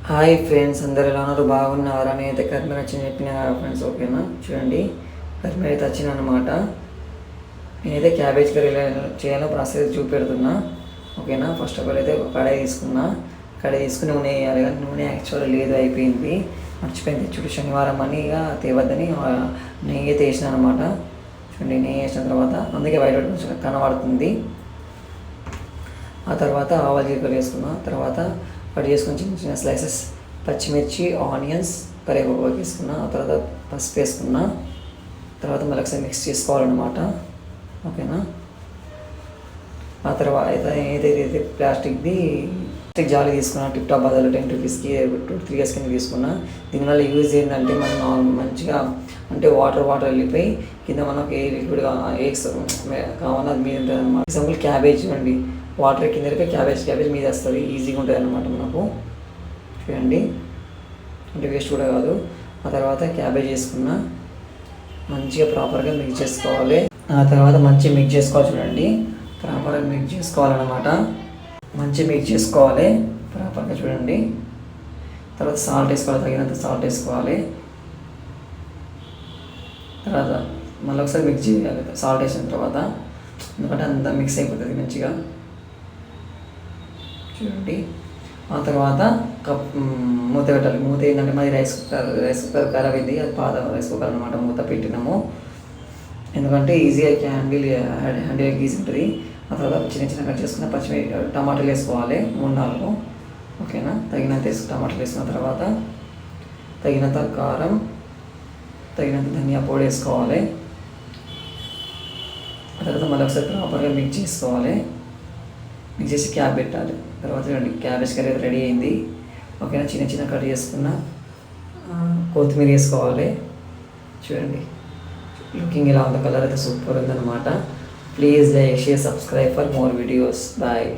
Hi friends, అందరు ఎలా ఉన్నారు? బాగున్నారా? నేనైతే కర్మీర్ వచ్చి చెప్పిన ఫ్రెండ్స్. ఓకేనా, చూడండి కర్మీర్ అయితే వచ్చిన అనమాట. నేనైతే క్యాబేజ్ కర్రీ చేయాలో ప్రాసెస్ చూపెడుతున్నా. ఓకేనా, ఫస్ట్ ఆఫ్ ఆల్ అయితే ఒక కడాయి తీసుకున్నా. కడాయి తీసుకుని నూనె వేయాలి, కానీ నూనె యాక్చువల్గా లేదు, అయిపోయింది, మర్చిపోయింది. చూడు, శనివారం అని ఇక తేవద్దని నెయ్యి అయితే వేసిన అనమాట. చూడండి, నెయ్యి వేసిన తర్వాత అందుకే వైట్ కొంచెం కనబడుతుంది. ఆ తర్వాత ఆవాలు జీలకర్ర వేసుకున్నా. తర్వాత కట్ చేసుకొని చిన్న చిన్న స్లైసెస్ పచ్చిమిర్చి, ఆనియన్స్, కరివేపాకు వేసుకున్నా. ఆ తర్వాత పసుపు వేసుకున్నా. తర్వాత మళ్ళీ ఒకసారి మిక్స్ చేసుకోవాలన్నమాట. ఓకేనా, ఆ తర్వాత ఏదైతే ప్లాస్టిక్ జాలి తీసుకున్నా. టిప్ టాప్ బదులు 10 రూపీస్కి 2-3 ఇయర్స్ కింద తీసుకున్నా. దీనివల్ల యూజ్ ఏంటంటే మనం మంచిగా అంటే వాటర్ వెళ్ళిపోయి కింద మనకి లిక్విడ్ ఎగ్స్ కావాలన్నా అది మీద ఉంటుంది అనమాట. ఎగ్జాంపుల్ క్యాబేజ్ చూడండి, వాటర్ కింద వెళ్ళిపోయి క్యాబేజ్ మీద వస్తుంది, ఈజీగా ఉంటుంది అనమాట మనకు. చూడండి, అంటే వేస్ట్ కూడా కాదు. ఆ తర్వాత క్యాబేజ్ వేసుకున్న మంచిగా ప్రాపర్గా మిక్స్ చేసుకోవాలి. ఆ తర్వాత మంచిగా మిక్స్ చేసుకోవాలి. చూడండి, ప్రాపర్గా మిక్స్ చేసుకోవాలన్నమాట. మంచిగా మిక్స్ చేసుకోవాలి ప్రాపర్గా. చూడండి, తర్వాత సాల్ట్ వేసుకోవాలి, తగినంత సాల్ట్ వేసుకోవాలి. తర్వాత మళ్ళీ ఒకసారి మిక్స్ చేయాలి సాల్ట్ వేసిన తర్వాత, ఎందుకంటే అంతా మిక్స్ అయిపోతుంది మంచిగా. చూడండి, ఆ తర్వాత మూత పెట్టాలి. మూత ఏంటంటే మరి రైస్ కుక్కర్ ఖరాబ్ అయింది, అది పాత రైస్ కుక్కర్ అనమాట. మూత పెట్టినాము ఎందుకంటే ఈజీగా హ్యాండిల్ ఈజీ ఉంటుంది. ఆ తర్వాత చిన్న కట్ చేసుకున్న టమాటాలు వేసుకోవాలి, 3-4. ఓకేనా, తగినంత టమాటాలు వేసుకున్న తర్వాత తగినంత కారం, తగినంత ధనియా పొడి వేసుకోవాలి. ఆ తర్వాత మళ్ళీ ఒకసారి ప్రాపర్గా మిక్స్ చేసుకోవాలి. మిక్స్ చేసి క్యాప్ పెట్టాలి. తర్వాత చూడండి, క్యాబేజ్ కర్రీ రెడీ అయింది. ఓకేనా, చిన్న కట్ చేసుకున్న కొత్తిమీర వేసుకోవాలి. చూడండి, లుకింగ్ ఎలా ఉందో, కలర్ అయితే సూపర్ ఉందన్నమాట. Please like, share, subscribe for more videos. Bye.